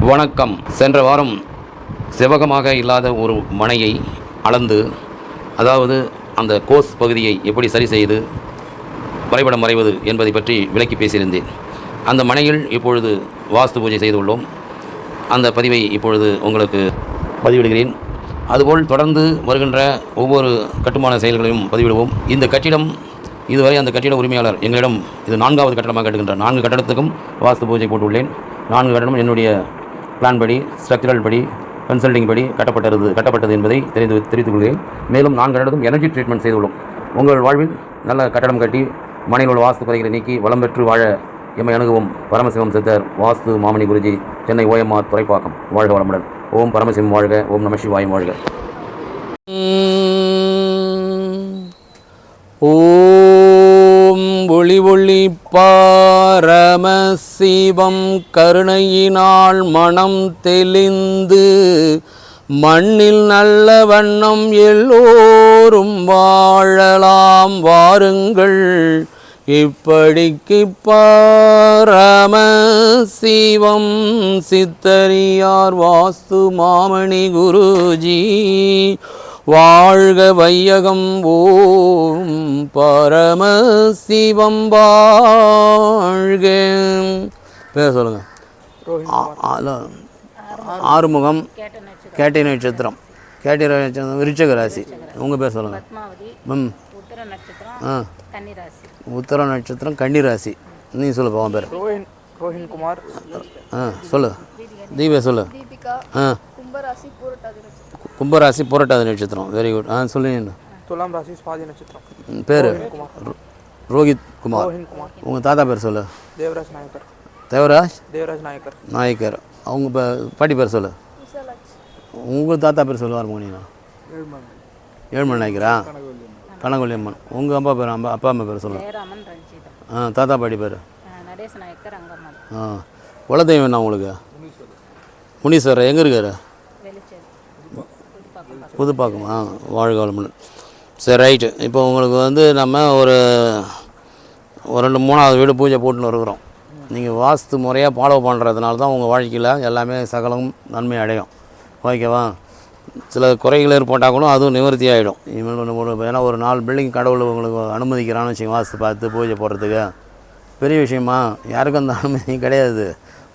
வணக்கம். சென்ற வாரம் செவ்வகமாக இல்லாத ஒரு மனையை அளந்து, அதாவது அந்த கோஸ் பகுதியை எப்படி சரி செய்து வரைபடம் வரைவது என்பதை பற்றி விளக்கி பேசியிருந்தேன். அந்த மனையில் இப்பொழுது வாஸ்து பூஜை செய்துள்ளோம். அந்த பதிவை இப்பொழுது உங்களுக்கு பதிவிடுகிறேன். அதுபோல் தொடர்ந்து வருகின்ற ஒவ்வொரு கட்டுமான செயல்களையும் பதிவிடுவோம். இந்த கட்டிடம் இதுவரை அந்த கட்டிட உரிமையாளர் எங்களிடம் இது 4வது கட்டடமாக கட்டுகின்ற 4 கட்டடத்துக்கும் வாஸ்து பூஜை போட்டுள்ளேன். 4 கட்டடம் என்னுடைய பிளான் படி, ஸ்ட்ரக்சரல் படி, கன்சல்டிங் படி கட்டப்பட்டது என்பதை தெரிவித்துக் கொள்கிறேன். மேலும் 4 கட்டடத்தும் எனர்ஜி ட்ரீட்மெண்ட் செய்துள்ளோம். உங்கள் வாழ்வில் நல்ல கட்டடம் கட்டி மனையில் உள்ள வாஸ்து குறைகளை நீக்கி வளம் பெற்று வாழ எம்மை அணுகுவோம். பரமசிவம் சித்தர் வாஸ்து மாமணி குருஜி, சென்னை OMR துறைப்பாக்கம். வாழ்க வளமுடன். ஓம் பரமசிவம் வாழ்க. ஓம் நம சிவாயம் வாழ்க. ஓம் ஒளி ஒளி பரமசிவம் கருணையினால் மனம் தெளிந்து மண்ணில் நல்ல வண்ணம் எல்லோரும் வாழலாம் வாருங்கள். இப்படிக்கு பரமசிவம் சித்தரியார் வாஸ்து மாமணி குருஜி வாழ்க வையகம். ஓம் பரமசிவம் வாழ்க. பேர் சொல்லுங்க. ஆறுமுகம், கேட்டை நட்சத்திரம். கேட்டை நட்சத்திரம் விருச்சிக ராசி. உங்கள் பேர் சொல்லுங்கள். உத்தர நட்சத்திரம் கன்னி ராசி. நீ சொல்லு பாவன் பேர். ரோஹின் குமார். சொல்லு. தீபா சொல்லு. கும்பராசி புரட்டாதி நட்சத்திரம். Very good. சொல்லுங்க. துலாம் ராசி சுவாதி நட்சத்திரம். பேர் ரோஹித் குமார். உங்கள் தாத்தா பேர் சொல்லு. தேவராஜ் நாயக்கர். தேவராஜ் நாயக்கர். அவங்க பாட்டி பேர் சொல்லு. உங்கள் தாத்தா பேர் சொல்லு. ஆரம்பிங்க. ஏழுமலை நாயக்கரா? கனகொல்லி அம்மன். உங்கள் அப்பா பேர் அப்பா அம்மா பேர் சொல்லு. தாத்தா பாட்டி பேர்? குலதெய்வம் என்ன உங்களுக்கு? முனீஸ்வரர். எங்கே இருக்காரு? புதுப்பாக்கமா? வாழ்க வளமுடன். சரி, ரைட்டு. இப்போ உங்களுக்கு நம்ம ஒரு 2-3வது வீடு பூஜை போட்டுன்னு இருக்கிறோம். நீங்கள் வாஸ்து முறையாக ஃபாலோ பண்ணுறதுனால தான் உங்கள் வாழ்க்கையில் எல்லாமே சகலம் நன்மை அடையும். ஓகேவா? சில குறைகள் ஏற்பட்டால் கூட அதுவும் நிவர்த்தி ஆகிடும். ஏன்னா ஒரு 4 பில்டிங் கடவுள் உங்களுக்கு அனுமதிக்கிறான்னு வச்சுக்கோங்க. வாஸ்து பார்த்து பூஜை போடுறதுக்கு பெரிய விஷயமா? யாருக்கும் அந்த அனுமதி கிடையாது.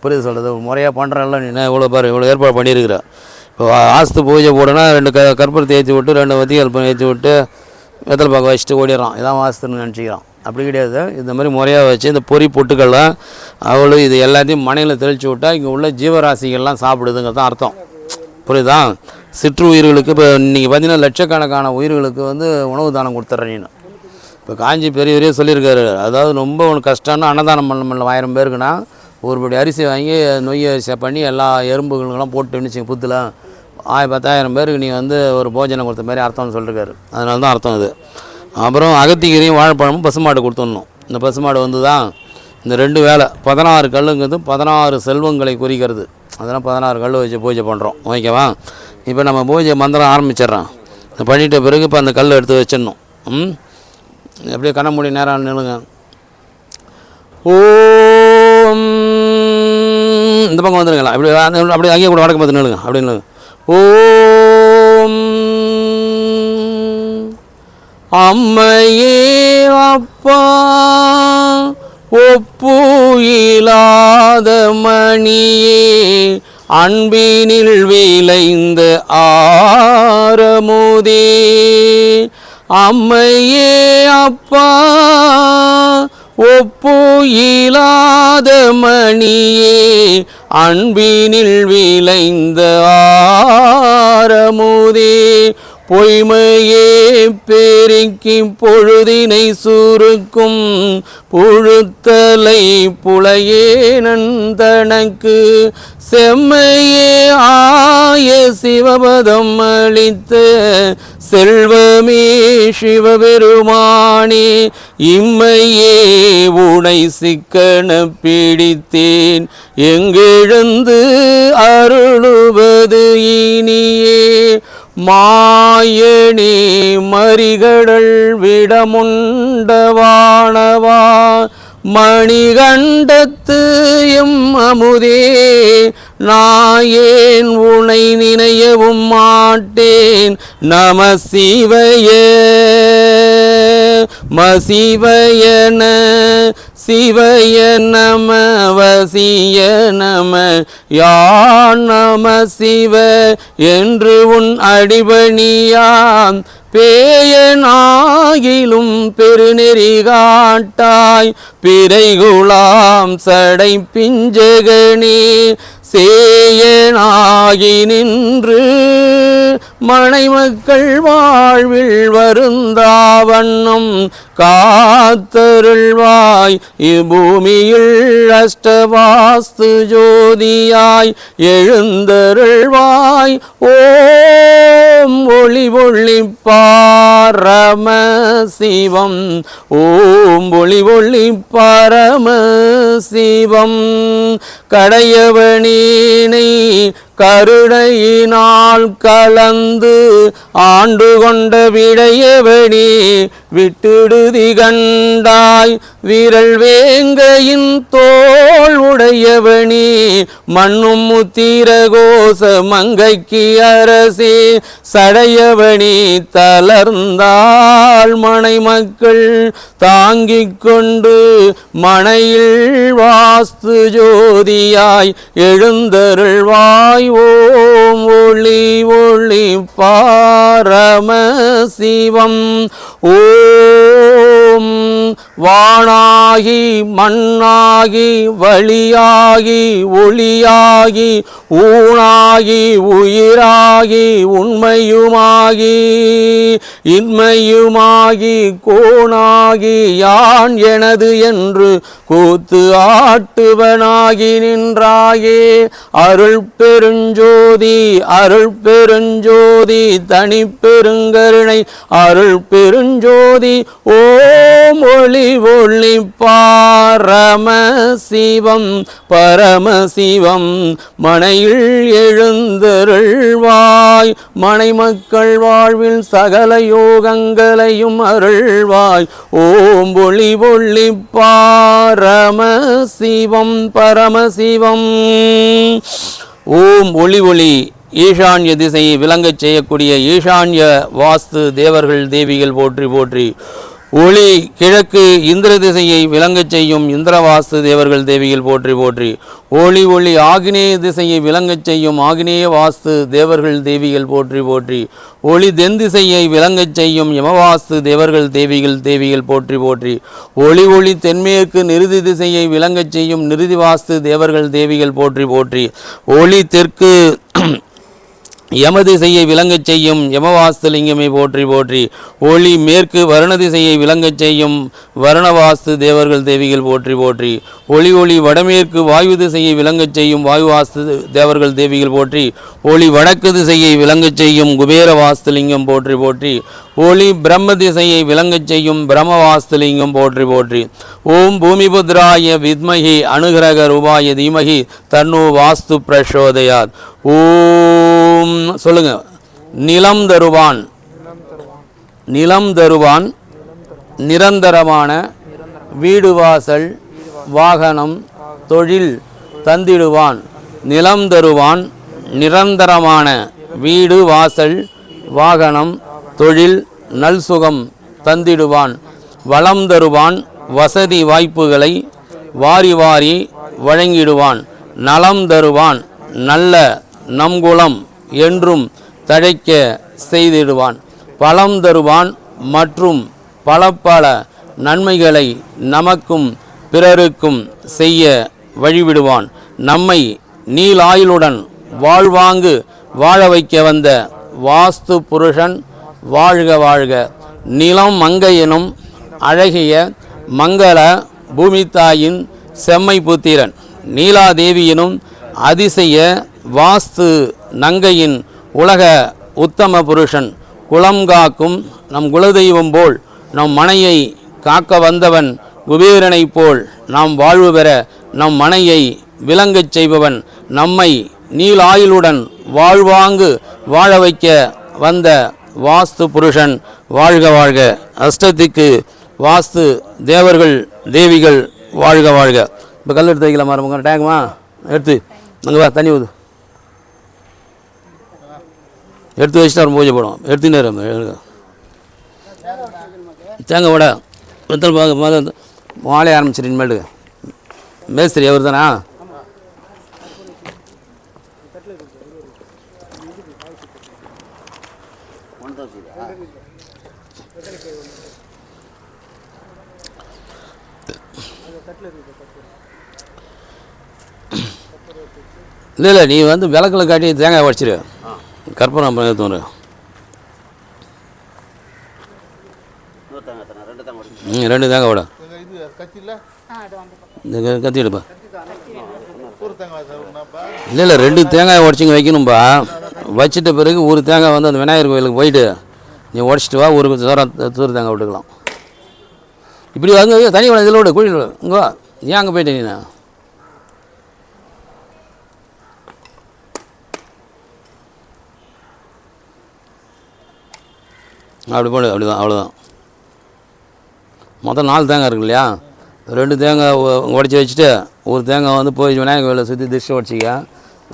புரியுது சொல்கிறது? முறையாக பண்ணுறல்ல. நீ இவ்வளோ ஏற்பாடு பண்ணியிருக்கிற. இப்போ வாஸ்து பூஜை போடனா 2 கற்பூரத்தை ஏற்றி விட்டு 2 வத்திகள் ஏற்றி விட்டு வெத்தலை பாக்க வச்சுட்டு ஓடிடுறான். இதான் வாஸ்துன்னு நினச்சிக்கிறான். அப்படி கிடையாது. இந்த மாதிரி முறையாக வச்சு இந்த பொறி பொட்டுக்கள்லாம் அவ்வளோ இது எல்லாத்தையும் மனையில் தெளித்து விட்டால் இங்கே உள்ள ஜீவராசிகள்லாம் சாப்பிடுதுங்கிறது தான் அர்த்தம். புரியுதா? சிற்று உயிர்களுக்கு இப்போ இன்றைக்கி பார்த்தீங்கன்னா லட்சக்கணக்கான உயிர்களுக்கு உணவு தானம் கொடுத்துட்றேன். நீನು இப்போ காஞ்சி பெரிய சொல்லியிருக்காரு. அதாவது ரொம்ப உனக்கு கஷ்டம்னா அன்னதானம் பண்ண 1000 பேருக்குன்னா ஒரு படி அரிசி வாங்கி நொய் அரிசியை பண்ணி எல்லா எறும்புகளுக்கெல்லாம் போட்டு நினச்சிங்க புத்தில் 10,000 பேருக்கு நீ ஒரு போஜனம் கொடுத்த மாதிரி அர்த்தம்னு சொல்லியிருக்காரு. அதனால தான் அர்த்தம் இது. அப்புறம் அகத்திகீரையும் வாழைப்பழமும் பசுமாடு கொடுத்துடணும். இந்த பசுமாடு தான் இந்த 2 வேலை 16 கல்லுங்கிறது 16 செல்வங்களை குறிக்கிறது. அதெல்லாம் 16 கல் வச்சு பூஜை பண்ணுறோம். ஓகேவா? இப்போ நம்ம பூஜை மந்திரம் ஆரம்பிச்சிட்றோம். பண்ணிட்ட பிறகு இப்போ அந்த கல் எடுத்து வச்சிடணும். எப்படியே கண்ண மூடி நேரம் நில்லுங்க. ஓம் இந்த பக்கம் வந்துடுங்களா? அப்படியே அங்கேயே கூட வடக்கு பார்த்து நில்லுங்க. அப்படின்னு ஓம் அம்மையே அப்பா ஒப்பு இல்லாத மணியே அன்பினில் விளைந்த ஆரமுதே. அம்மையே அப்பா ஒப்பு இல்லாத மணியே அன்பினில் விளைந்த ஆரமுதே. பொய்மையே பெருக்கி பொழுதினை சுருக்கும் புழுத்தலை புலையே நந்தனக்கு செம்மையே ஆய சிவபதம் அளித்த செல்வமே சிவபெருமானே. இம்மையே உனை சிக்கன பிடித்தேன் எங்கெழுந்து அருளுவது இனியே. மாயனே மறிகடல் விடமுண்டவானவா மணிகண்டத்து எம் அமுதே நாயேன் உனை நினையவும் மாட்டேன். நம சிவய மசிவயன சிவய நம வசிய நம யான் நம சிவ என்று உன் அடிபணியாம் பேயனாகிலும் பெருநெறி காட்டாய் பிறைகுலாம் சடை பிஞ்சகனே சேயனாகி நின்று மனைமக்கள் வாழ்வில் வருந்தாவண்ணம் காத்தருள்வாய் இப்பூமியில் அஷ்டவாஸ்து ஜோதியாய் எழுந்தருள்வாய் ஓம் ஒளி ஒளி பரம சிவம் ஓம் ஒளி ஒளி பரம சிவம் கடையவனீனை கருணையினால் கலந்து ஆண்டு கொண்ட விடையவனே விட்டுடுதி கண்டாய் வீரல் வேங்கையின் தோள் உடையவனே மண்ணும் முத்திரகோச மங்கைக்கு அரசே சடையவனே தளர்ந்தாள் மனை மக்கள் தாங்கிக் கொண்டு மனையில் வாஸ்து ஜோதியாய் எழுந்தருள்வாய் ஓம் ஒளி ஒளி பரம சிவம் ஓம் வானாகி மண்ணாகி வழியாகி ஒளியாகி ஊனாகி உயிராகி உண்மையுமாகி இன்மையுமாகி கோணாகி யான் எனது என்று கூத்து ஆட்டுவனாகி நின்றாயே அருள் பெருஞ்சோதி அருள் பெருஞ்சோதி தனி பெருங்கருணை அருள் பெருஞ்சோதி ஓம் ஒளி ஒளி பரம சிவம் பரமசிவம் மனையில் எழுந்தருள்வாய் மனை மக்கள் வாழ்வில் சகல யோகங்களையும் அருள்வாய் ஓம் ஒளி ஒளி பரமசிவம் பரமசிவம் ஓம் ஒளி ஒளி ஈசான்ய திசையை விளங்கச் செய்யக்கூடிய ஈசான்ய வாஸ்து தேவர்கள் தேவிகள் போற்றி போற்றி ஒளி கிழக்கு இந்திர திசையை விளங்கச் செய்யும் இந்திரவாஸ்து தேவர்கள் தேவிகள் போற்றி போற்றி ஒளி ஒளி ஆகினேய திசையை விளங்கச் செய்யும் ஆகினேய வாஸ்து தேவர்கள் தேவிகள் போற்றி போற்றி ஒளி தென் திசையை விளங்கச் செய்யும் யமவாஸ்து தேவர்கள் தேவிகள் போற்றி போற்றி ஒளி ஒளி தென்மேற்கு நிருதி திசையை விளங்கச் செய்யும் நிருதி வாஸ்து தேவர்கள் தேவிகள் போற்றி போற்றி ஒளி தெற்கு யமதிசையை விளங்கச் செய்யும் யமவாஸ்துலிங்கமே போற்றி போற்றி ஒளி மேற்கு வருண திசையை விளங்கச் செய்யும் வருணவாஸ்து தேவர்கள் தேவிகள் போற்றி போற்றி ஒளி ஒளி வடமேற்கு வாயு திசையை விளங்கச் செய்யும் வாயு வாஸ்து தேவர்கள் தேவிகள் போற்றி ஒளி வடக்கு திசையை விளங்கச் செய்யும் குபேர வாஸ்துலிங்கம் போற்றி போற்றி ஒளி பிரம்ம திசையை விளங்கச் செய்யும் பிரம்ம வாஸ்துலிங்கம் போற்றி போற்றி ஓம் பூமிபுத்ராய வித்மஹி அனுகிரக ரூபாய தீமஹி தன்னோ வாஸ்து பிரசோதயாத் ஓம் சொல்லுங்க நிலம் தருவான் நிரந்தரமான வீடு வாசல் வாகனம் தொழில் தந்திடுவான் நிலம் தருவான் நிரந்தரமான வீடு வாசல் வாகனம் தொழில் நல்சுகம் தந்திடுவான் வளம் தருவான் வசதி வாய்ப்புகளை வாரி வாரி வழங்கிடுவான் நலம் தருவான் நல்ல நம்குலம் என்றும் தழைக்க செய்திடுவான் பலம் தருவான் மற்றும் பல பல நன்மைகளை நமக்கும் பிறருக்கும் செய்ய வழிவிடுவான் நம்மை நீலாயுளுடன் வாழ்வாங்கு வாழ வைக்க வந்த வாஸ்து புருஷன் வாழ்க வாழ்க நிலம் மங்கையனும் அழகிய மங்கள பூமித்தாயின் செம்மை புத்திரன் நீலாதேவியினும் அதிசய வாஸ்து நங்கையின் உலக உத்தம புருஷன் குலம் காக்கும் நம் குலதெய்வம் போல் நம் மனையை காக்க வந்தவன் குபேரனைப் போல் நாம் வாழ்வு பெற நம் மனையை விளங்கச் செய்பவன் நம்மை நீலாயுளுடன் வாழ்வாங்கு வாழ வைக்க வந்த வாஸ்து புருஷன் வாழ்க வாழ்க அஷ்டத்திக்கு வாஸ்து தேவர்கள் தேவிகள் வாழ்க வாழ்க இப்போ கல் எடுத்து வைக்கலாமா ரொம்ப டேங்குமா எடுத்து அங்கே வா தண்ணி ஊது. எடுத்து வச்சுட்டு அவர் பூஜை போடும். எடுத்துன்னு தேங்காய் வடை வெத்தல் பார்க்க மாலையை ஆரம்பிச்சிரு. இனிமேட்டுக்கு மேஸ்திரி அவர் தானா? இல்லை நீ வந்து விளக்கில் காட்டி தேங்காய் உடச்சிரு. கற்பூரம் தோணு. ரெண்டு தேங்காய் விட கத்தி எடுப்பா. இல்லை ரெண்டு தேங்காய் உடச்சிங்க வைக்கணும்பா. வச்சிட்ட பிறகு ஒரு தேங்காய் வந்து அந்த விநாயகர் கோயிலுக்கு போயிட்டு நீ உடச்சிட்டு வா. ஒரு தூர தேங்காய் விட்டுக்கலாம். இப்படி வந்து தனி விட இதில் விட குழியில் விட. இங்கே ஏன் அங்கே போயிட்டேன் நீ? அப்படி போடு. அப்படிதான், அவ்வளோதான். மொத்தம் 4 தேங்காய் இருக்கு இல்லையா? 2 தேங்காய் உடச்சி வச்சுட்டு ஒரு தேங்காய் வந்து போய் விநாயகர் கோயிலை சுற்றி திருஷ்டி உடச்சிக்க.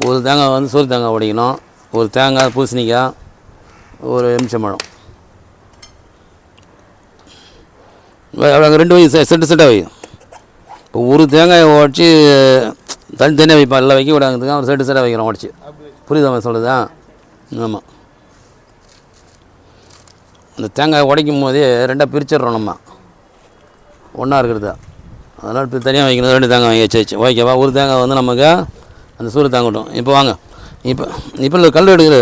ஒரு தேங்காய் வந்து சூரிய தேங்காய் உடைக்கணும். ஒரு தேங்காய் பூசணிக்காய், ஒரு எலுமிச்சம்பழம். அங்கே 2 வை செட்டாக வை. இப்போ ஒரு தேங்காயை உடச்சி தனித்தனியாக வைப்பான். எல்லாம் வைக்க விடாங்கிறதுக்கு ஒரு செட்டாக வைக்கிறோம் உடச்சி. புரியுதா சொல்லுதா? ஆமாம். இந்த தேங்காய் உடைக்கும் போதே 2ஆக பிரிச்சிடுறோம் நம்ம, ஒன்றா இருக்கிறது. அதனால் இப்போ தனியாக வைக்கணும். 2 தேங்காய் வாங்கி வச்சு ஓகேவா? ஒரு தேங்காய் வந்து நமக்கு அந்த சூரிய தாங்கட்டும். இப்போ வாங்க. இப்போ இல்லை கல் எடுக்கிற.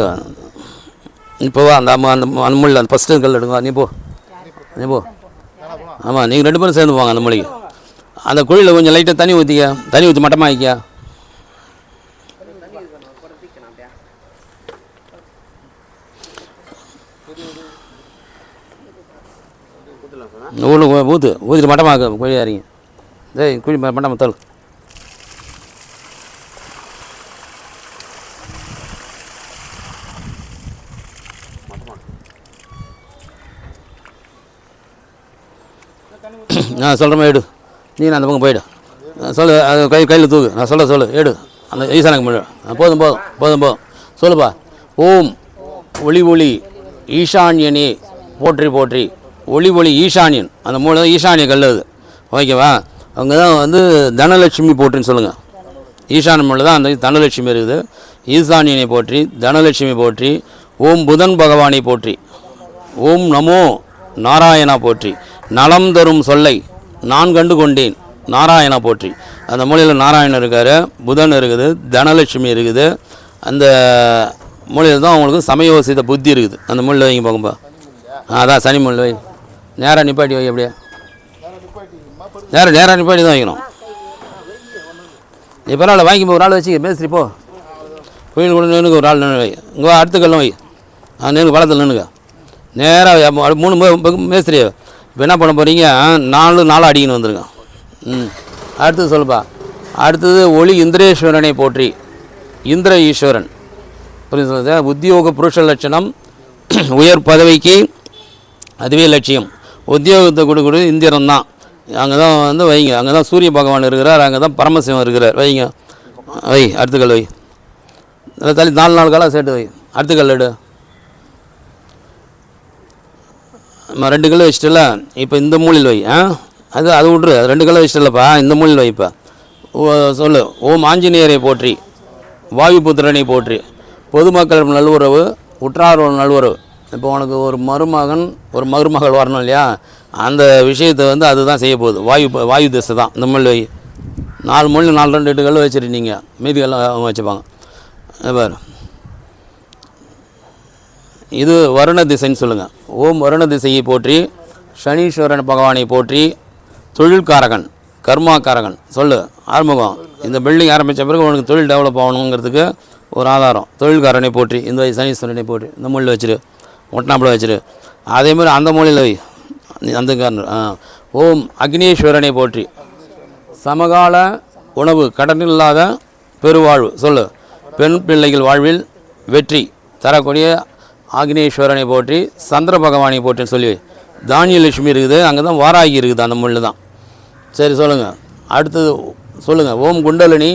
இப்போ வா அந்த அந்த அந்த முள்ள அந்த ஃபஸ்ட்டு கல் எடுங்க. நீ போ. ஆமாம், நீங்கள் 2 பேரும் சேர்ந்து போவாங்க அந்த மொழிக்கு. அந்த குழியில் கொஞ்சம் லைட்டாக தண்ணி ஊற்றிக்க. தண்ணி ஊற்றி மட்டமாக வைக்க. ஊற்றிட்டு மட்டமாக குழி அறிங்க. குழி மட்டமாக தள். நான் சொல்கிற மாதிரி எடு. நீ அந்த பக்கம் போயிடு. சொல்லு. அது கையில் தூக்கு. நான் சொல்லு எடு. அந்த ஈசானுக்கு முன்னாடி போதும். சொல்லுப்பா. ஓம் ஒளி ஈசான்யனே போற்றி போற்றி. ஒளி ஈசானியன். அந்த மூணு ஈசானிய கல் அது. ஓகேவா? அவங்க தான் வந்து தனலட்சுமி போற்றின்னு சொல்லுங்கள். ஈசான மூலம் தான் அந்த தனலட்சுமி இருக்குது. ஈசானியனை போற்றி, தனலட்சுமி போற்றி. ஓம் புதன் பகவானை போற்றி. ஓம் நமோ நாராயணா போற்றி. நலம் தரும் சொல்லை நான் கண்டு கொண்டேன் நாராயணா போற்றி. அந்த மூலையில் நாராயணன் இருக்கார், புதன் இருக்குது, தனலட்சுமி இருக்குது. அந்த மூலையில் தான் அவங்களுக்கு சமயோசித புத்தி இருக்குது. அந்த மூலையில் வைங்க பார்க்கும்பா. அதான் சனி மூலையில் வை. நேராக நிப்பாட்டி வை. அப்படியே நேராக நிப்பாட்டி தான் வைக்கணும். நீ பரவாயில்ல வாங்கி ஒரு ஆள் வச்சுக்க. மேஸ்திரி போ. கோயில் கூட நின்றுக்கு ஒரு ஆள் நின்று வை. இங்கே அடுத்த கல்லும் வை. நின்று பழத்தில் நின்றுங்க. நேராக 3 மேஸ்திரி. இப்போ என்ன பண்ண போகிறீங்க? 4 அடிக்கணும் வந்துருங்க. அடுத்தது சொல்லுப்பா. அடுத்தது ஒளி இந்திரேஸ்வரனை போற்றி. இந்திர ஈஸ்வரன் புரிஞ்சு சொல்லுது. உத்தியோக புருஷ லட்சணம். உயர் பதவிக்கு அதுவே லட்சியம். உத்தியோகத்தை கொடுக்குறது இந்திரன் தான். அங்கே தான் வந்து வைங்க. அங்கே தான் சூரிய பகவான் இருக்கிறார். அங்கே தான் பரமசிவம் இருக்கிறார். வைங்க. வை. அடுத்த கல் வை. தள்ளி 4 காலாக சேர்த்து வை. அடுத்த கல் எடு. 2 கல் வச்சிட்டல. இப்போ இந்த மூலையில் வை. அது விட்ரு. 2 கல் வச்சிட்டலப்பா. இந்த மூலையில் வைப்பா. சொல்லு. ஓம் ஆஞ்சநேயரை போற்றி. வாயுபுத்திரனை போற்றி. பொதுமக்கள் நல்வுறவு, உற்றார் நல்வுறவு. இப்போ உனக்கு ஒரு மருமகள் வரணும் இல்லையா? அந்த விஷயத்தை வந்து அதுதான் செய்ய போகுது. வாயு திசை தான். இந்த மூலையில் வை. 4 மூலையில் 4 2 கல் வச்சுட்டு நீங்கள் மீதி கல் அவங்க வச்சுப்பாங்க. பாரு. இது வருண திசைன்னு சொல்லுங்கள். ஓம் வருண திசையை போற்றி. சனீஸ்வரன் பகவானை போற்றி. தொழில்காரகன், கர்மாக்காரகன். சொல்லு. ஆரம்பம். இந்த பில்டிங் ஆரம்பித்த பிறகு உனக்கு தொழில் டெவலப் ஆகணுங்கிறதுக்கு ஒரு ஆதாரம். தொழில்காரனை போற்றி. இந்த சனீஸ்வரனை போற்றி. இந்த மூலையில் வச்சிரு. ஒட்டினாப்பில் வச்சிரு. அதேமாதிரி அந்த மூலையில் வை. அந்த காரணம். ஓம் அக்னீஸ்வரனை போற்றி. சமகால உணவு கடனில்லாத பெருவாழ்வு. சொல்லு. பெண் பிள்ளைகள் வாழ்வில் வெற்றி தரக்கூடிய ஆக்னேஸ்வரனை போற்றி. சந்திர பகவானை போற்றின்னு சொல்லி. தானியலட்சுமி இருக்குது. அங்கே தான் வாராகி இருக்குது. அந்த முள்ளில் தான். சரி சொல்லுங்கள். அடுத்தது சொல்லுங்கள். ஓம் குண்டலினி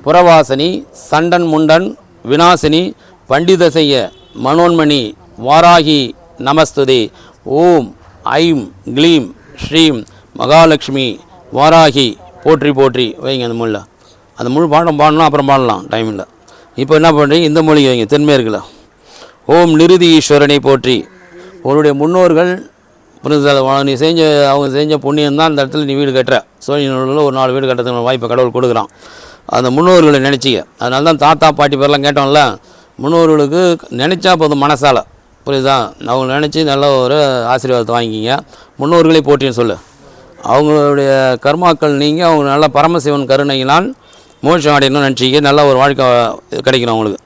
புறவாசனி சண்டன் முண்டன் விநாசினி பண்டிதசெய்ய மனோன்மணி வாராகி நமஸ்துதே. ஓம் ஐம் க்ளீம் ஸ்ரீம் மகாலட்சுமி வாராகி போற்றி போற்றி வைங்க. அந்த மொழியில் அந்த முழு பாடம் பாடணும், அப்புறம் பாடலாம், டைம் இல்லை. இப்போ என்ன பண்ணுறீங்க, இந்த மொழி வைங்க, தென்மேற்கில். ஓம் நிருதி ஈஸ்வரனை போற்றி. உன்னுடைய முன்னோர்கள் நீ அவங்க செஞ்ச புண்ணியம் தான் அந்த இடத்துல நீ வீடு கட்டுற. சோழிநூலில் ஒரு 4 வீடு கட்டுறதுக்கு வாய்ப்பை கடவுள் கொடுக்குறான். அந்த முன்னோர்களை நினச்சிக்க. அதனால தான் தாத்தா பாட்டி பேரெலாம் கேட்டோம்ல, முன்னோர்களுக்கு நினச்சா போதும் மனசால், புரியுதா? அவங்க நினச்சி நல்ல ஒரு ஆசீர்வாதத்தை வாங்கிக்கிங்க. முன்னோர்களை போற்றின்னு சொல்லு. அவங்களுடைய கர்மாக்கள் நீங்கள் அவங்க நல்ல பரமசிவன் கருணையினால் மோட்சம் அடையணும்னு நினச்சிக்க, நல்ல ஒரு வாழ்க்கை கிடைக்கணும் அவங்களுக்கு.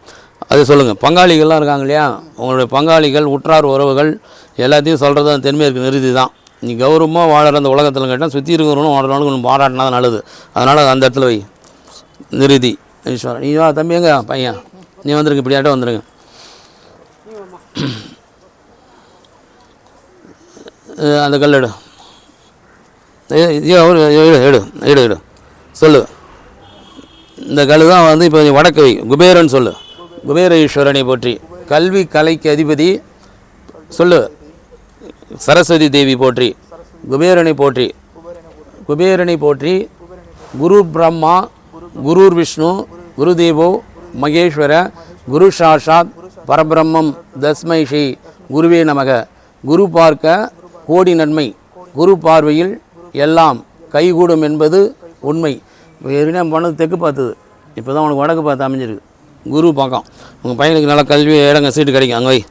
அது சொல்லுங்கள். பங்காளிகள்லாம் இருக்காங்க இல்லையா, உங்களுடைய பங்காளிகள் உற்றார் உறவுகள் எல்லாத்தையும் சொல்கிறது அந்த தென்மேற்கு நிறுதி தான். நீ கௌரவமாக வாழற அந்த உலகத்தில் கேட்டால் சுற்றி இருக்கிறவனும் வாழறவனுக்கு ஒன்று பாராட்டினா தான் நல்லது. அதனால் அந்த இடத்துல வை நிறுதி ஈஸ்வரன். நீ வா தம்பி, எங்க பையன் நீ வந்துருங்க, இப்படியாட்ட வந்துருங்க. அந்த கல் எடு எடு எடு சொல்லு. இந்த கல் தான் வந்து இப்போ வடக்கு வை. குபேரன் சொல்லு. குபேர ஈஸ்வரனை போற்றி. கல்வி கலைக்கு அதிபதி சொல்லு. சரஸ்வதி தேவி போற்றி. குபேரனை போற்றி. குபேரனை போற்றி. குரு பிரம்மா குருர் விஷ்ணு குருதேவோ மகேஸ்வர குரு சாஷாத் பரபிரம்மம் தஸ்மை ஸ்ரீ குருவே நமக. குரு பார்க்க கோடி நன்மை, குரு பார்வையில் எல்லாம் கைகூடும் என்பது உண்மை. ஏற்கனவே பண்ணது தெற்கு பார்த்தது, இப்போ தான் உனக்கு வடக்கு பார்த்து அமைஞ்சிருக்கு. குரு பக்கம் உங்கள் பையனுக்கு நல்லா கல்வி இடங்க சீட்டு கிடைக்கும். அங்கே வை,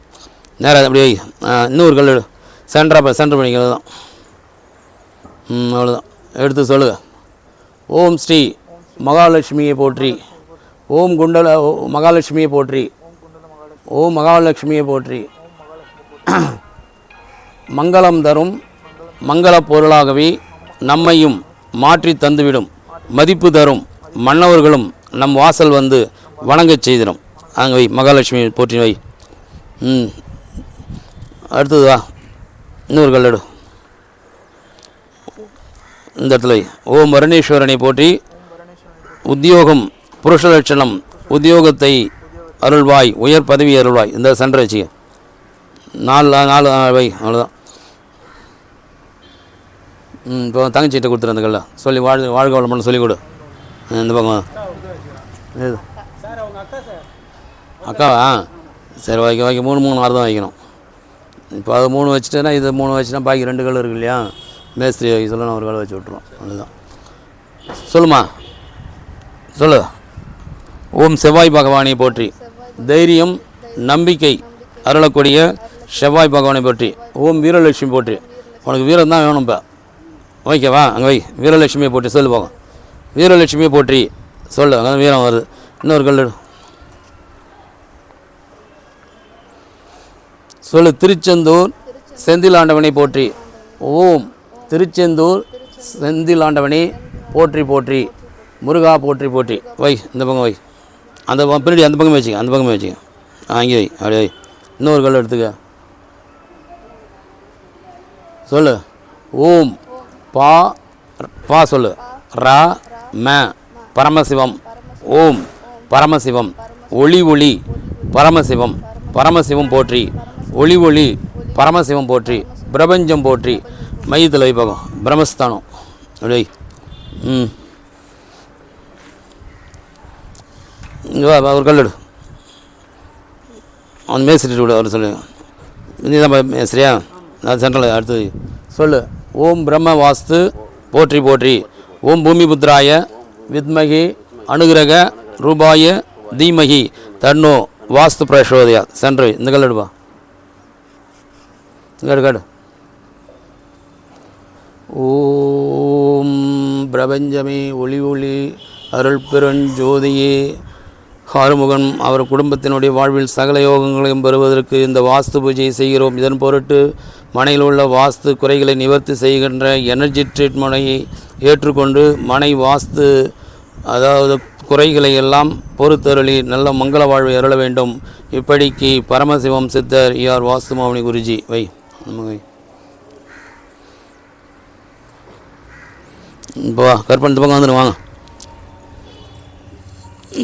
நேராக அப்படி வை. இன்னொரு கல் எடு. சென்டர் பண்ணிக்கிறது தான். அவ்வளோதான். எடுத்து சொல்லுங்கள். ஓம் ஸ்ரீ மகாலட்சுமியை போற்றி. ஓம் குண்டல மகாலட்சுமியை போற்றி. ஓம் மகாலட்சுமியை போற்றி. மங்களம் தரும் மங்கள பொருளாகவே நம்மையும் மாற்றி தந்துவிடும். மதிப்பு தரும் மன்னவர்களும் நம் வாசல் வந்து வணங்கச் செய்திடும். அங்கே வை, மகாலட்சுமி போற்றி வை. அடுத்தது வா, இன்னொரு கல் எடு. இந்த இடத்துல வை. ஓம் வருணேஸ்வரனை போற்றி. உத்தியோகம் புருஷ லட்சணம், உத்தியோகத்தை அருள்வாய், உயர் பதவி அருள்வாய். இந்த சென்டர் வச்சுக்க. 4 வை, அவ்வளோதான். இப்போ தங்கச்சிட்ட கொடுத்துரு. அந்த கல்ல சொல்லி வாழ்க வளமுன்னு சொல்லிக் கொடு. இந்த பக்கம் இது அக்காவா? சரி, வைக்க 3 வாரம் தான் வைக்கணும். இப்போ அது 3 வச்சுட்டேன்னா இது 3 வச்சுன்னா பாக்கி 2 கல் இருக்கு இல்லையா, மேஸ்திரி வைக்க சொல்ல நான் ஒரு கல் வச்சு விட்ருவோம். அதுதான். சொல்லுமா, சொல்லு. ஓம் செவ்வாய் பகவானை போற்றி. தைரியம் நம்பிக்கை அருளக்கூடிய செவ்வாய் பகவானை போற்றி. ஓம் வீரலட்சுமி போற்றி. உனக்கு வீரம் தான் வேணும். இப்போ ஓகேவா? அங்கே வை. வீரலட்சுமியை போற்றி சொல்லு போகும். வீரலட்சுமியை போற்றி சொல்லு. அங்கே வீரம் வருது. இன்னொரு கல் சொல்லு. திருச்செந்தூர் செந்திலாண்டவனை போற்றி. ஓம் திருச்செந்தூர் செந்திலாண்டவனை போற்றி போற்றி. முருகா போற்றி போற்றி. வை, இந்த பக்கம் வை. அந்த பின்னாடி அந்த பக்கமே வச்சுக்க. அந்த பக்கமே வச்சுக்க. அங்கே வை, அப்படியே வை. இன்னொரு கல் எடுத்துக்க. சொல்லு. ஓம் பா சொல்லு. ரா ம பரமசிவம். ஓம் பரமசிவம். ஒளி பரமசிவம். பரமசிவம் போற்றி. ஒளி பரமசிவம் போற்றி. பிரபஞ்சம் போற்றி. மையத்தில் வைப்பகம் பிரம்மஸ்தானம். அப்படி ஒரு கல் எடு. அவன் மேஸ்திரி விட அவர் சொல்லு. நீ தான் மேஸ்திரியா? அது சென்ட்ரல். அடுத்து சொல்லு. ஓம் பிரம்ம வாஸ்து போற்றி போற்றி. ஓம் பூமிபுத்ராய வித்மகி அனுகிரக ரூபாய தீமகி தன்னோ வாஸ்து பிரசோதயா. சென்று இந்த கல் எடுப்பா. கேடு. ஓம் பிரபஞ்சமே ஒளி அருள் பெருஞ்சோதியே ஆறுமுகன் அவர் குடும்பத்தினுடைய வாழ்வில் சகல யோகங்களையும் பெறுவதற்கு இந்த வாஸ்து பூஜையை செய்கிறோம். இதன் பொருட்டு மனையில் உள்ள வாஸ்து குறைகளை நிவர்த்தி செய்கின்ற எனர்ஜி ட்ரீட்மெண்ட்டை ஏற்றுக்கொண்டு மனை வாஸ்து அதாவது குறைகளை எல்லாம் பொறுத்தருளி நல்ல மங்கள வாழ்வை அருள வேண்டும். இப்படிக்கு பரமசிவம் சித்தர் யார் வாஸ்து மாமணி குருஜி. வை. இப்போ கற்பனை பக்கம் வந்துடுவாங்க.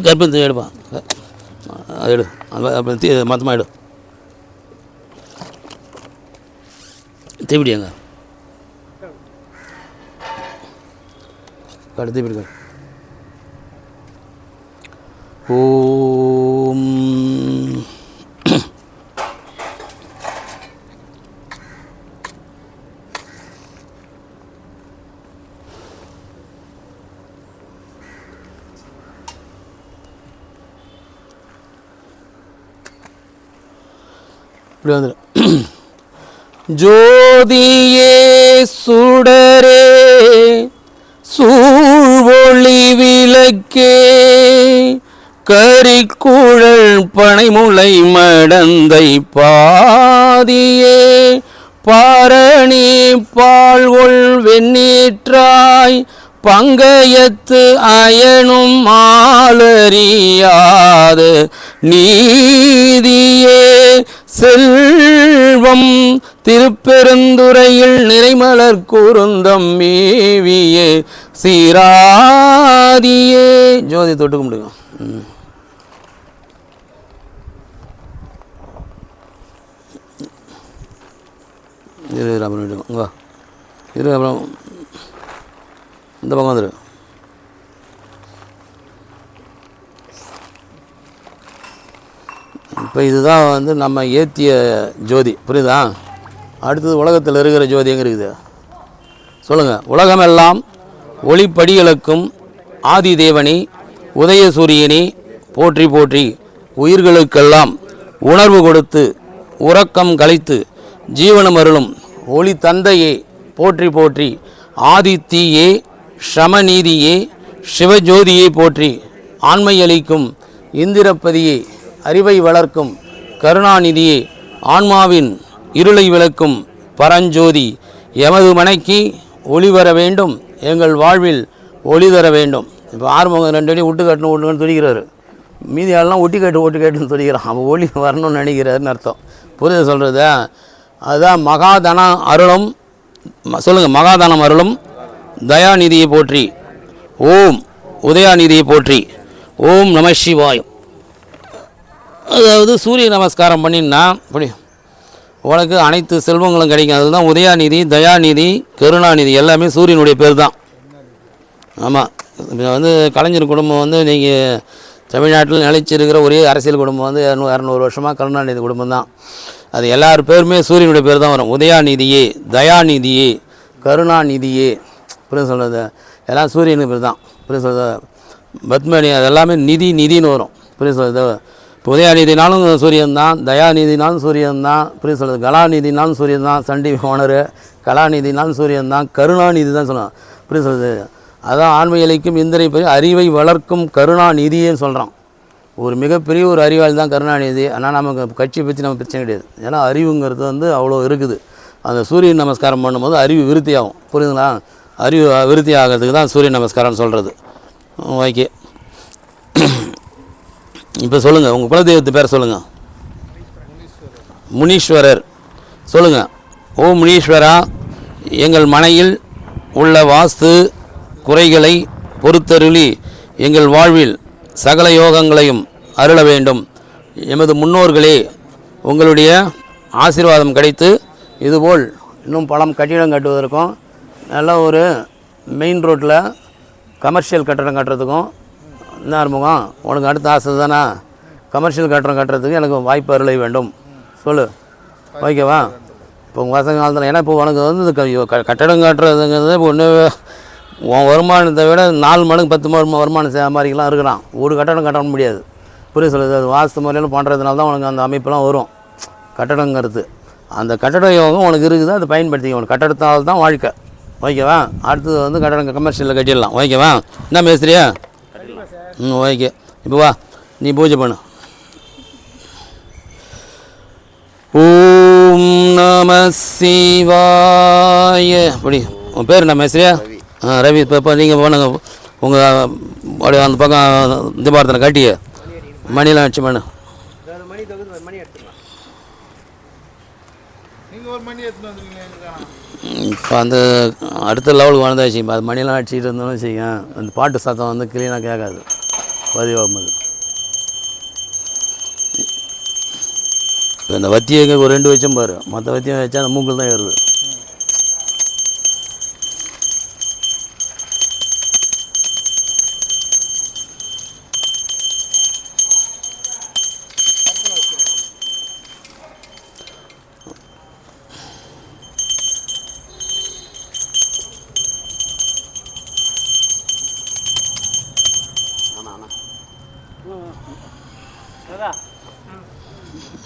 கர்ப்பத்தை எடுப்பா, அது எடு, அப்புறம் மொத்தமாக எடு. தீப்பிடியாங்க காடு, தீப்பிடி காடு. ஓம் இப்படி வந்துடும். ஜோதியே சுடரே சூழ்வொளி விளக்கே கரிக்குழல் பனைமுளை மடந்தை பாதியே பாரணி பால்கொள் வெண்ணீற்றாய் பங்கயத்து அயனும் மாலறியாத நீதியே செல்வம் திருப்பெருந்துறையில் நிறைமலர் கூர்ந்தம் மேவியே சீராதியே. ஜோதி தொட்டுக்க முடியும். அப்புறம் வா இரு, அப்புறம் இந்த பக்கம் வந்துடு. இப்போ இதுதான் வந்து நம்ம ஏற்றிய ஜோதி, புரியுதா? அடுத்தது உலகத்தில் இருக்கிற ஜோதி எங்கே இருக்குது சொல்லுங்கள். உலகமெல்லாம் ஒளிப்படிகளுக்கும் ஆதி தேவனி உதயசூரியனி போற்றி போற்றி உயிர்களுக்கெல்லாம் உணர்வு கொடுத்து உறக்கம் கலைத்து ஜீவனம் அருளும் ஒளி தந்தையே போற்றி போற்றி ஆதித்தீயே சமநீதியே சிவஜோதியை போற்றி ஆண்மையளிக்கும் இந்திரப்பதியே அறிவை வளர்க்கும் கருணாநிதியே ஆன்மாவின் இருளை விளக்கும் பரஞ்சோதி எமது மனைக்கு ஒளி வர வேண்டும், எங்கள் வாழ்வில் ஒளி தர வேண்டும். இப்போ ஆறுமுகம் 2 அடி விட்டு கட்டணும் துடிக்கிறாரு, மீதி ஆள்லாம் ஒட்டி கேட்டுன்னு துடிக்கிறான். அவன் ஒளி வரணும்னு நினைக்கிறாருன்னு அர்த்தம். புரியுது சொல்கிறது? அதுதான் மகாதன அருளும். சொல்லுங்கள், மகாதானம் அருளும் தயாநிதியை போற்றி, ஓம் உதயாநிதியை போற்றி, ஓம் நம சிவாய். அதாவது சூரிய நமஸ்காரம் பண்ணினா அப்படி உனக்கு அனைத்து செல்வங்களும் கிடைக்கும். அதுதான் உதயாநிதி, தயாநிதி, கருணாநிதி எல்லாமே சூரியனுடைய பேர் தான். ஆமாம், வந்து கலைஞர் குடும்பம் வந்து நீங்கள் தமிழ்நாட்டில் நிலைச்சிருக்கிற ஒரே அரசியல் குடும்பம் வந்து 200 வருஷமாக கருணாநிதி குடும்பம் தான். அது எல்லார் பேருமே சூரியனுடைய பேர் தான் வரும். உதயாநிதியே, தயாநிதியே, கருணாநிதியே, புரியுது சொல்கிறது? எல்லாம் சூரியனுக்கு பேர் தான். புரியுது சொல்கிறது? பத்மனி அது எல்லாமே நிதின்னு வரும். புரியுது சொல்கிறது? இப்போ உதயாநிதினாலும் சூரியன் தான், தயாநிதினாலும் சூரியன் தான். புரியுது சொல்கிறது? கலாநிதினாலும் சூரியன் தான், சண்டி ஓனர். கலாநிதினாலும் சூரியன் தான், கருணாநிதி தான் சொல்லலாம். புரியுது சொல்கிறது? அதான் ஆண்மையளிக்கும் இந்திரை பெரிய அறிவை வளர்க்கும் கருணாநிதின்னு சொல்கிறான். ஒரு மிகப்பெரிய ஒரு அறிவாளி தான் கருணாநிதி. ஆனால் நமக்கு கட்சியை பற்றி நம்ம பிரச்சனை கிடையாது. ஏன்னா அறிவுங்கிறது வந்து அவ்வளோ இருக்குது. அந்த சூரிய நமஸ்காரம் பண்ணும்போது அறிவு விருத்தி ஆகும். புரியுதுங்களா? அறிவு விருத்தி ஆகிறதுக்கு தான் சூரிய நமஸ்காரம்னு சொல்கிறது. ஓகே, இப்போ சொல்லுங்கள், உங்கள் குலதெய்வத்து பேர் சொல்லுங்கள். முனீஸ்வரர். சொல்லுங்கள். ஓ முனீஸ்வரா, எங்கள் மனையில் உள்ள வாஸ்து குறைகளை பொறுத்தருளி எங்கள் வாழ்வில் சகல யோகங்களையும் அருள வேண்டும். எமது முன்னோர்களே, உங்களுடைய ஆசீர்வாதம் கிடைத்து இதுபோல் இன்னும் பலம் கட்டிடம் கட்டுவதற்கும் நல்ல ஒரு மெயின் ரோட்டில் கமர்ஷியல் கட்டடம் கட்டுறதுக்கும் என்ன ஆரம்பம் உனக்கு அடுத்த ஆசை தானே? கமர்ஷியல் கட்டடம் கட்டுறதுக்கு எனக்கு வாய்ப்பு அருளை வேண்டும். சொல்லு, ஓகேவா? இப்போ உங்கள் வசதி காலத்தில், ஏன்னா இப்போ உனக்கு வந்து கட்டடம் கட்டுறதுங்கிறது இப்போ ஒன்று உன் வருமானத்தை விட 4 மடங்கு 10 மடங்கு வருமானம் சம்பாதிக்கலாம் இருக்கிறான். ஒரு கட்டடம் கட்ட முடியாது. புரிய சொல்லுது? அது வாஸ்து முறையில் பண்ணுறதுனால தான் உனக்கு அந்த அமைப்பெல்லாம் வரும். கட்டடங்கிறது அந்த கட்டட யோகம் உனக்கு இருக்குது, அதை பயன்படுத்திக்க. உனக்கு கட்டடத்தால் தான் வாழ்க்கை. ஓகேவா? அடுத்தது வந்து கட்டடம் கமர்ஷியலில் கட்டிடலாம். ஓகேவா? என்ன மேஸ்திரியா? ஓகே, இப்போ வா, நீ பூஜை பண்ணு. ஓம் நம சிவாய. அப்படி உன் பேர் என்ன மேஸ்திரியா? ரவி. இப்போ நீங்கள் பண்ணுங்க, உங்கள் அப்படியே அந்த பக்கம் தீபாரத்தனை காட்டிய மணிலாம் அடிச்சு பண்ணு. இப்போ அந்த அடுத்த லெவலுக்கு வளர்ந்தாச்சு. இப்போ அது மணிலாம் அடிச்சுட்டு இருந்தாலும் செய்யும், அந்த பாட்டு சத்தம் வந்து கிளீனாக கேட்காது. பதிவாகும்போது இந்த வத்தியை ஒரு 2 வச்சம் பாரு, மற்ற வத்தியம் வச்சா அந்த மூக்கில் தான் ஏறுது.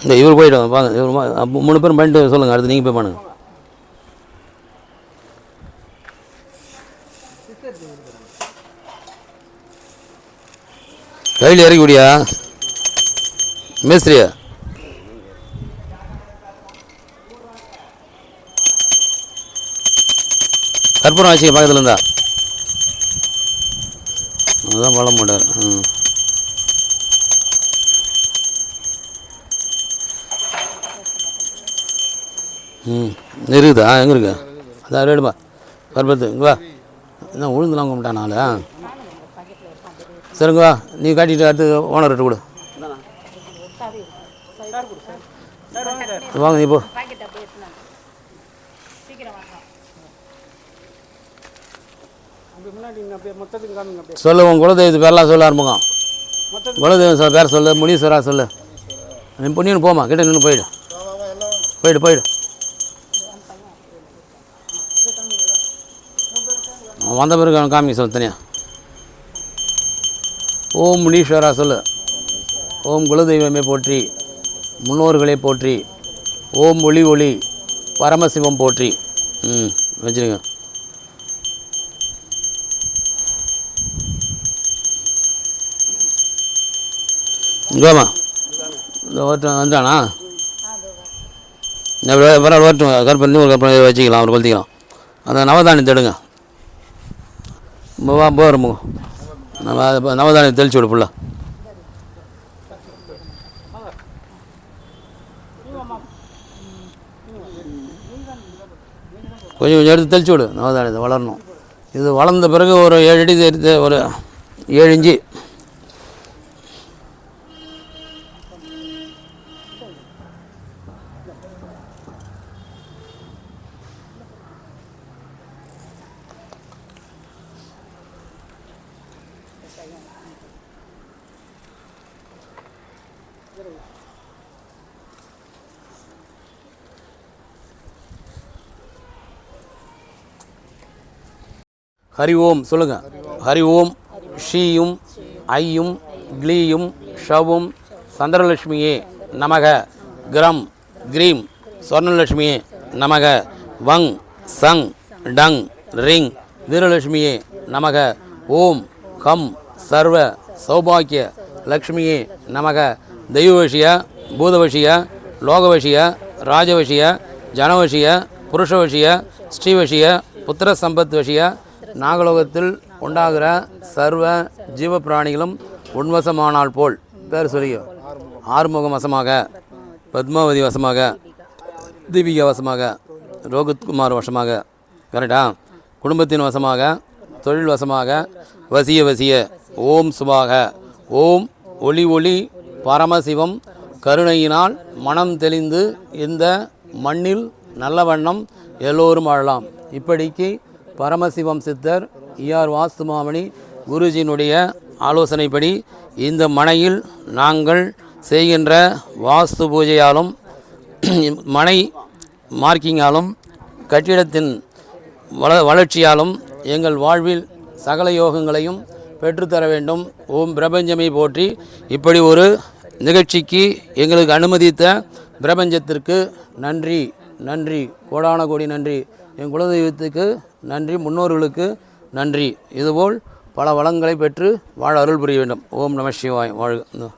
இந்த இவர் போய்ட்டு வாங்க, இவர் 3 பேரும் பண்ணிட்டு சொல்லுங்கள், அடுத்து நீங்கள் போய் பண்ணுங்க. கையில் இறக்கிவிடியா மேஸ்திரியா? கற்பூரம் ஆச்சு பக்கத்தில் இருந்தா அதுதான் பழம் மாட்டார். இருக்குதா? எங்கே இருக்கு? அதான் ரேடுப்பா கற்பத்து இங்கே வா. என்ன உளுந்துலாம் கும்பிட்டா நாள் சரிங்க வா, நீ காட்டிட்டு அடுத்து ஓனர்கிட்ட கொடு. வாங்க நீ போ. சொல்லு உன் குலதெய்வத்து பேரெலாம் சொல்ல ஆரம்பிங்க. குலதெய்வம் பேர் சொல்லு, முனீஸ்வரா சொல்லு. நீ பொண்ணின்னு போமா, கிட்ட நின்று போயிடு போயிடு போயிடு. வந்த பிறகு அவன் காமிக்க சொல்லு தனியா. ஓம் முனீஸ்வரா சொல்லு. ஓம் குலதெய்வமே போற்றி, முன்னோர்களை போற்றி, ஓம் ஒளி ஒளி பரமசிவம் போற்றி. வச்சுருங்க. இங்கேமா இந்த ஓட்டம் வந்தானா? வேறு ஓட்டம் கற்பனை ஒரு கற்பனை வச்சுக்கலாம், அவர் கொளுத்திக்கலாம். அந்த நவதானியத்தை எடுங்க. வா போகிறோம், நவதானியம் தெளிச்சு விடு ஃபுல்லாக. கொஞ்சம் கொஞ்சம் எடுத்து தெளிச்சு விடு, நவதானியத்தை வளரணும். இது வளர்ந்த பிறகு ஒரு 7 அடி ஒரு 7 இன்ச்சு. ஹரி ஓம் சொல்லுங்கள். ஹரி ஓம் ஷீயும் ஐயும் க்ளீயும் ஷவும் சந்திரலட்சுமியே நமக. கிரம் க்ரீம் சொர்ணலட்சுமியே நமக. வங் சங் டங் ரிங் வீரலட்சுமியே நமக. ஓம் கம் சர்வ சௌபாக்கிய லக்ஷ்மியே நமக. தெய்வவசிய பூதவசிய லோகவசிய ராஜவசிய ஜனவசிய புருஷவசிய ஸ்ரீவசிய புத்திர சம்பத் வசிய நாகலோகத்தில் உண்டாகிற சர்வ ஜீவ பிராணிகளும் உன்வசமானால் போல் பேர் சொல்லியோ. ஆறுமுகம் வசமாக, பத்மாவதி வசமாக, தீபிகா வசமாக, ரோஹித்குமார் வசமாக, கரெக்டா? குடும்பத்தின் வசமாக, தொழில் வசமாக, வசிய வசிய. ஓம் சுபாக. ஓம் ஒளி ஒளி பரமசிவம் கருணையினால் மனம் தெளிந்து இந்த மண்ணில் நல்ல வண்ணம் எல்லோரும் வாழலாம். இப்படிக்கு பரமசிவம் சித்தர் ஈஆர் வாஸ்துமாமணி குருஜியினுடைய ஆலோசனைப்படி இந்த மனையில் நாங்கள் செய்கின்ற வாஸ்து பூஜையாலும் மனை மார்க்கிங்காலும் கட்டிடத்தின் வளர்ச்சியாலும் எங்கள் வாழ்வில் சகல யோகங்களையும் பெற்றுத்தர வேண்டும். ஓம் பிரபஞ்சமை போற்றி. இப்படி ஒரு நிகழ்ச்சிக்கு எங்களுக்கு அனுமதித்த பிரபஞ்சத்திற்கு நன்றி நன்றி, கோடான கோடி நன்றி. என் குலதெய்வத்துக்கு நன்றி, முன்னோர்களுக்கு நன்றி. இதுபோல் பல வளங்களை பெற்று வாழ அருள் புரிய வேண்டும். ஓம் நம சிவாய். வாழ்க.